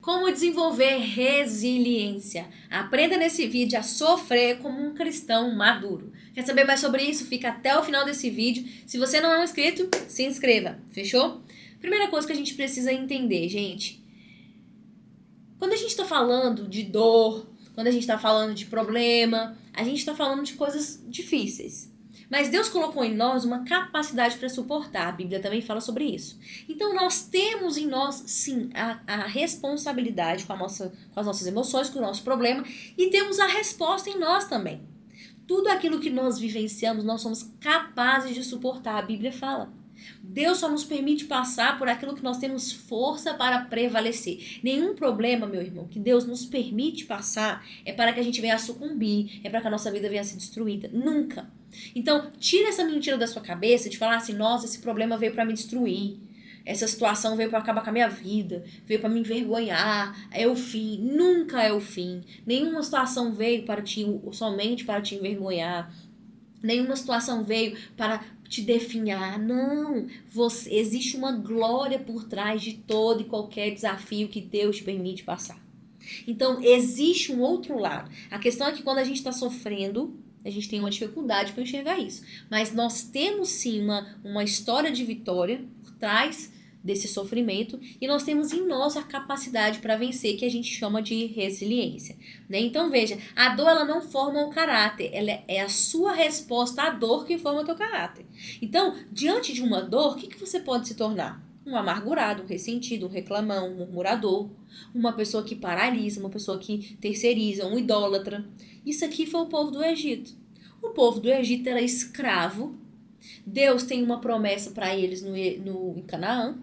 Como desenvolver resiliência? Aprenda nesse vídeo a sofrer como um cristão maduro. Quer saber mais sobre isso? Fica até o final desse vídeo. Se você não é um inscrito, se inscreva. Fechou? Primeira coisa que a gente precisa entender, gente. Quando a gente está falando de dor, quando a gente está falando de problema, a gente está falando de coisas difíceis. Mas Deus colocou em nós uma capacidade para suportar. A Bíblia também fala sobre isso. Então nós temos em nós, sim, a responsabilidade com as nossas emoções, com o nosso problema. E temos a resposta em nós também. Tudo aquilo que nós vivenciamos, nós somos capazes de suportar. A Bíblia fala. Deus só nos permite passar por aquilo que nós temos força para prevalecer. Nenhum problema, meu irmão, que Deus nos permite passar é para que a gente venha a sucumbir, é para que a nossa vida venha a ser destruída. Nunca. Então, tira essa mentira da sua cabeça de falar assim, nossa, esse problema veio para me destruir. Essa situação veio para acabar com a minha vida, veio para me envergonhar, é o fim. Nunca é o fim. Nenhuma situação veio para somente para te envergonhar. Nenhuma situação veio para te definhar. Não. Existe uma glória por trás de todo e qualquer desafio que Deus te permite passar. Então, existe um outro lado. A questão é que quando a gente está sofrendo, a gente tem uma dificuldade para enxergar isso. Mas nós temos sim uma história de vitória por trás desse sofrimento e nós temos em nós a capacidade para vencer, que a gente chama de resiliência, né? Então veja, a dor ela não forma o caráter, ela é a sua resposta à dor que forma o teu caráter. Então, diante de uma dor, o que você pode se tornar? Um amargurado, um ressentido, um reclamão, um murmurador, uma pessoa que paralisa, uma pessoa que terceiriza, um idólatra. Isso aqui foi o povo do Egito. O povo do Egito era escravo. Deus tem uma promessa para eles em Canaã.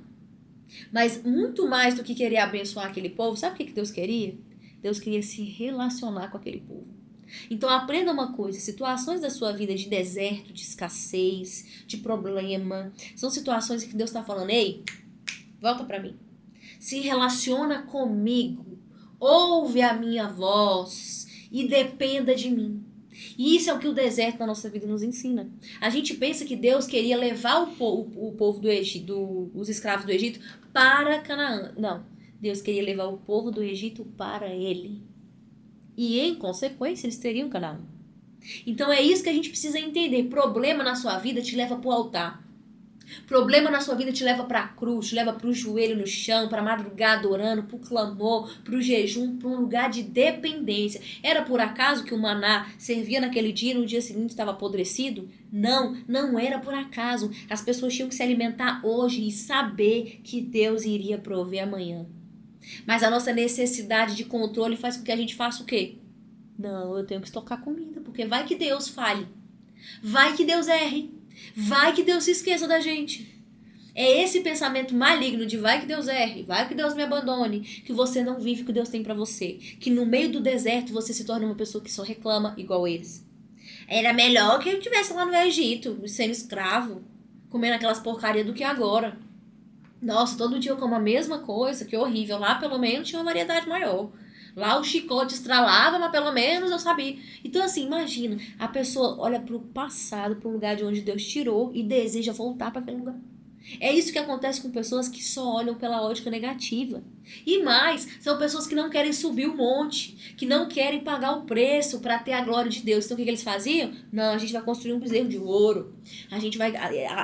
Mas muito mais do que querer abençoar aquele povo, sabe o que Deus queria? Deus queria se relacionar com aquele povo. Então aprenda uma coisa, situações da sua vida de deserto, de escassez, de problema, são situações em que Deus está falando, ei, volta para mim. Se relaciona comigo, ouve a minha voz e dependa de mim. E isso é o que o deserto da nossa vida nos ensina. A gente pensa que Deus queria levar o povo do Egito, os escravos do Egito, para Canaã. Não, Deus queria levar o povo do Egito para ele. E em consequência eles teriam Canaã. Então é isso que a gente precisa entender. Problema na sua vida te leva para o altar. Problema na sua vida te leva para a cruz, te leva para o joelho no chão, para a madrugada orando, para o clamor, para o jejum, para um lugar de dependência. Era por acaso que o maná servia naquele dia e no dia seguinte estava apodrecido? Não, não era por acaso. As pessoas tinham que se alimentar hoje e saber que Deus iria prover amanhã. Mas a nossa necessidade de controle faz com que a gente faça o quê? Não, eu tenho que estocar comida, porque vai que Deus falhe. Vai que Deus erre. Vai que Deus se esqueça da gente. É esse pensamento maligno de vai que Deus erre, vai que Deus me abandone, que você não vive o que Deus tem pra você. Que no meio do deserto você se torna uma pessoa que só reclama igual eles. Era melhor que eu estivesse lá no Egito, sendo escravo, comendo aquelas porcarias do que agora. Nossa, todo dia eu como a mesma coisa, que horrível. Lá pelo menos tinha uma variedade maior. Lá o chicote estralava, mas pelo menos eu sabia. Então assim, imagina, a pessoa olha pro passado, pro lugar de onde Deus tirou e deseja voltar para aquele lugar. É isso que acontece com pessoas que só olham pela ótica negativa. E mais, são pessoas que não querem subir o monte, que não querem pagar o preço para ter a glória de Deus. Então o que eles faziam? Não, a gente vai construir um bezerro de ouro. A gente vai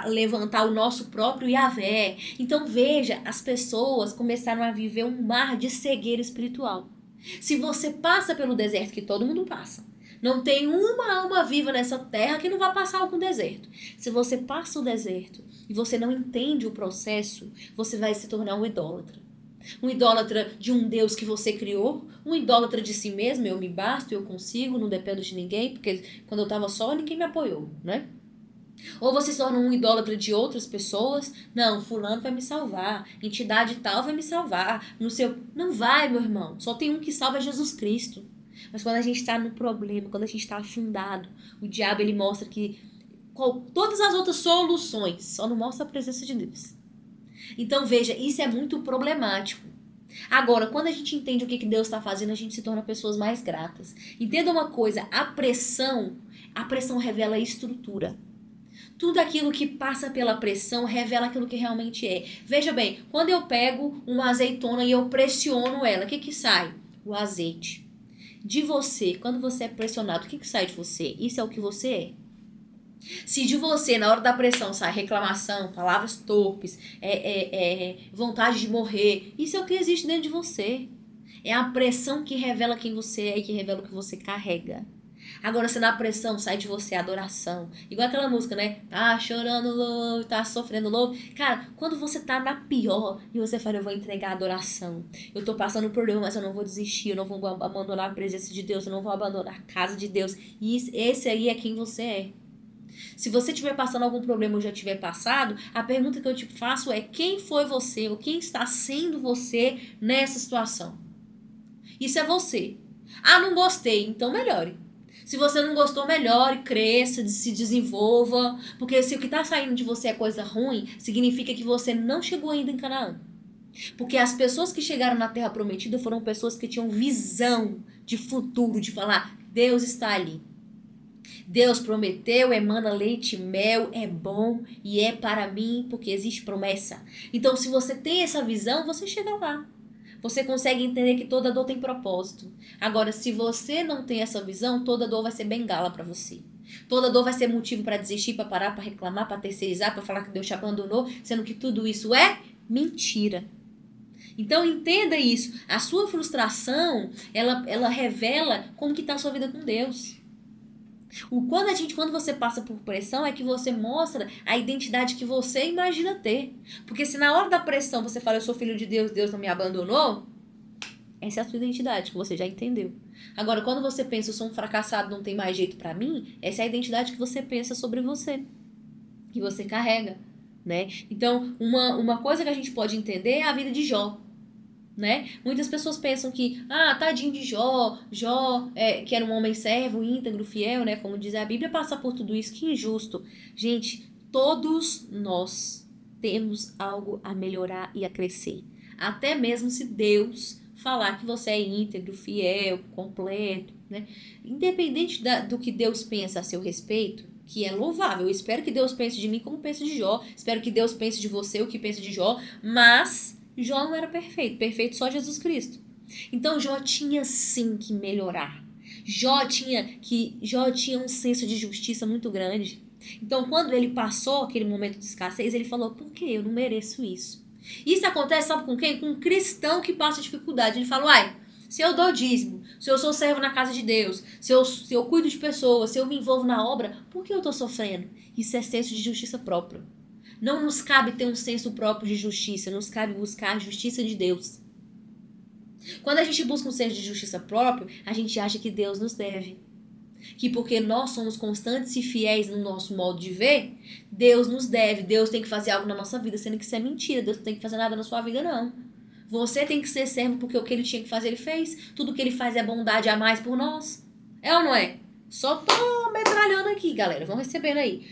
levantar o nosso próprio Yahvé. Então veja, as pessoas começaram a viver um mar de cegueira espiritual. Se você passa pelo deserto, que todo mundo passa, não tem uma alma viva nessa terra que não vai passar algum deserto. Se você passa o deserto e você não entende o processo, você vai se tornar um idólatra. Um idólatra de um Deus que você criou, um idólatra de si mesmo, eu me basto, eu consigo, não dependo de ninguém, porque quando eu estava só, ninguém me apoiou, né? Ou você se torna um idólatra de outras pessoas. Não, fulano vai me salvar, entidade tal vai me salvar. Não vai, meu irmão. Só tem um que salva, é Jesus Cristo. Mas quando a gente está no problema, quando a gente está afundado, o diabo ele mostra que todas as outras soluções, só não mostra a presença de Deus. Então veja, isso é muito problemático. Agora, quando a gente entende o que Deus está fazendo, a gente se torna pessoas mais gratas. Entenda uma coisa, a pressão revela estrutura. Tudo aquilo que passa pela pressão revela aquilo que realmente é. Veja bem, quando eu pego uma azeitona e eu pressiono ela, o que que sai? O azeite. De você, quando você é pressionado, o que que sai de você? Isso é o que você é. Se de você, na hora da pressão, sai reclamação, palavras torpes, vontade de morrer, isso é o que existe dentro de você. É a pressão que revela quem você é e que revela o que você carrega. Agora, se na pressão sai de você a adoração, igual aquela música, né? Tá chorando louco, tá sofrendo louco. Cara, quando você tá na pior e você fala, eu vou entregar a adoração. Eu tô passando por problema, mas eu não vou desistir, eu não vou abandonar a presença de Deus, eu não vou abandonar a casa de Deus. E esse aí é quem você é. Se você estiver passando algum problema ou já tiver passado, a pergunta que eu te faço é: quem foi você ou quem está sendo você nessa situação? Isso é você. Ah, não gostei, então melhore. Se você não gostou, melhore, cresça, se desenvolva. Porque se o que está saindo de você é coisa ruim, significa que você não chegou ainda em Canaã. Porque as pessoas que chegaram na Terra Prometida foram pessoas que tinham visão de futuro, de falar, Deus está ali. Deus prometeu, emana leite e mel, é bom e é para mim, porque existe promessa. Então, se você tem essa visão, você chega lá. Você consegue entender que toda dor tem propósito. Agora, se você não tem essa visão, toda dor vai ser bengala para você. Toda dor vai ser motivo para desistir, para parar, para reclamar, para terceirizar, para falar que Deus te abandonou, sendo que tudo isso é mentira. Então, entenda isso. A sua frustração, ela revela como que está a sua vida com Deus. Quando você passa por pressão, é que você mostra a identidade que você imagina ter. Porque se na hora da pressão você fala, eu sou filho de Deus, Deus não me abandonou, essa é a sua identidade, que você já entendeu. Agora, quando você pensa, eu sou um fracassado, não tem mais jeito pra mim, essa é a identidade que você pensa sobre você, que você carrega, né? Então, uma coisa que a gente pode entender é a vida de Jó. Né? Muitas pessoas pensam que, tadinho de Jó, que era um homem servo, íntegro, fiel, né? Como diz a Bíblia, passa por tudo isso, que injusto. Gente, todos nós temos algo a melhorar e a crescer. Até mesmo se Deus falar que você é íntegro, fiel, completo, né? Independente do que Deus pensa a seu respeito, que é louvável, eu espero que Deus pense de mim como pensa de Jó, espero que Deus pense de você o que pensa de Jó, mas Jó não era perfeito só Jesus Cristo. Então Jó tinha sim que melhorar. Jó tinha um senso de justiça muito grande. Então quando ele passou aquele momento de escassez, ele falou, por que eu não mereço isso? Isso acontece, sabe com quem? Com um cristão que passa dificuldade. Ele fala, se eu dou dízimo, se eu sou servo na casa de Deus, se eu cuido de pessoas, se eu me envolvo na obra, por que eu estou sofrendo? Isso é senso de justiça própria. Não nos cabe ter um senso próprio de justiça, nos cabe buscar a justiça de Deus. Quando a gente busca um senso de justiça próprio, a gente acha que Deus nos deve. Que porque nós somos constantes e fiéis no nosso modo de ver, Deus nos deve, Deus tem que fazer algo na nossa vida, sendo que isso é mentira, Deus não tem que fazer nada na sua vida, não. Você tem que ser servo porque o que ele tinha que fazer, ele fez. Tudo que ele faz é bondade a mais por nós. É ou não é? Só tô metralhando aqui, galera, vão recebendo aí.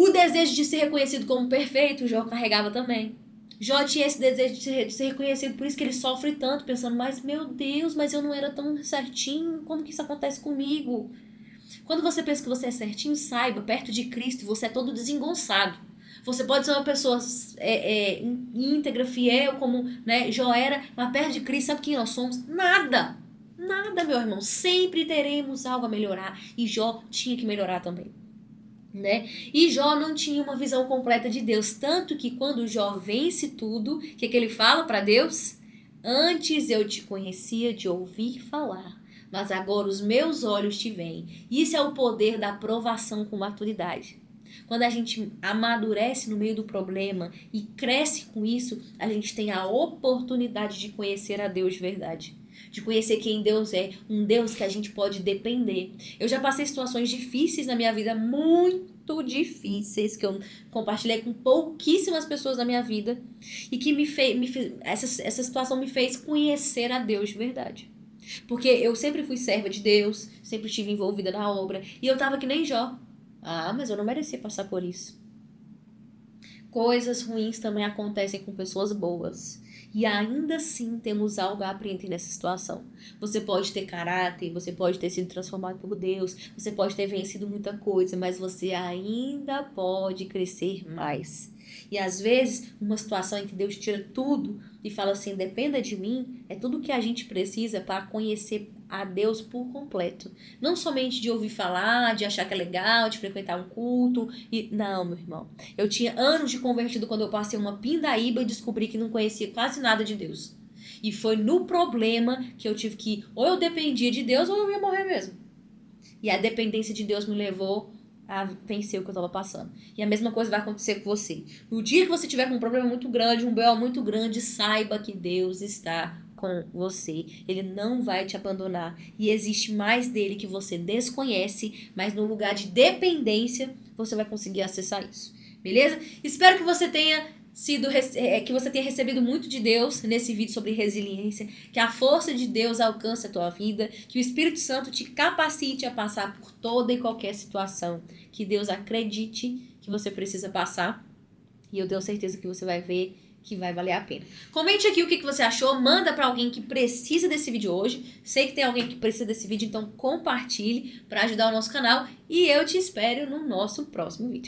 O desejo de ser reconhecido como perfeito, Jó carregava também. Jó tinha esse desejo de ser reconhecido, por isso que ele sofre tanto, pensando, mas meu Deus, mas eu não era tão certinho, como que isso acontece comigo? Quando você pensa que você é certinho, saiba, perto de Cristo, você é todo desengonçado. Você pode ser uma pessoa íntegra, fiel, como Jó era, mas perto de Cristo, sabe quem nós somos? Nada, meu irmão. Sempre teremos algo a melhorar. E Jó tinha que melhorar também. Né? E Jó não tinha uma visão completa de Deus, tanto que quando Jó vence tudo, o que ele fala para Deus? Antes eu te conhecia de ouvir falar, mas agora os meus olhos te veem. Isso é o poder da aprovação com maturidade. Quando a gente amadurece no meio do problema e cresce com isso, a gente tem a oportunidade de conhecer a Deus de verdade. De conhecer quem Deus é, um Deus que a gente pode depender. Eu já passei situações difíceis na minha vida, muito difíceis, que eu compartilhei com pouquíssimas pessoas na minha vida, e que essa situação me fez conhecer a Deus de verdade. Porque eu sempre fui serva de Deus, sempre estive envolvida na obra, e eu tava que nem Jó. Mas eu não merecia passar por isso. Coisas ruins também acontecem com pessoas boas. E ainda assim temos algo a aprender nessa situação. Você pode ter caráter, você pode ter sido transformado por Deus, você pode ter vencido muita coisa, mas você ainda pode crescer mais. E às vezes, uma situação em que Deus tira tudo e fala assim, dependa de mim, é tudo que a gente precisa para conhecer a Deus por completo. Não somente de ouvir falar, de achar que é legal, de frequentar um culto. Não, meu irmão. Eu tinha anos de convertido quando eu passei uma pindaíba e descobri que não conhecia quase nada de Deus. E foi no problema que eu tive que, ou eu dependia de Deus ou eu ia morrer mesmo. E a dependência de Deus me levou a vencer o que eu estava passando. E a mesma coisa vai acontecer com você. No dia que você tiver com um problema muito grande, um BO muito grande, saiba que Deus está com você. Ele não vai te abandonar. E existe mais dele que você desconhece, mas no lugar de dependência, você vai conseguir acessar isso. Beleza? Espero que você tenha recebido muito de Deus nesse vídeo sobre resiliência, que a força de Deus alcance a tua vida, que o Espírito Santo te capacite a passar por toda e qualquer situação, que Deus acredite que você precisa passar, e eu tenho certeza que você vai ver que vai valer a pena. Comente aqui o que você achou, manda para alguém que precisa desse vídeo hoje. Sei que tem alguém que precisa desse vídeo, então compartilhe para ajudar o nosso canal, e eu te espero no nosso próximo vídeo.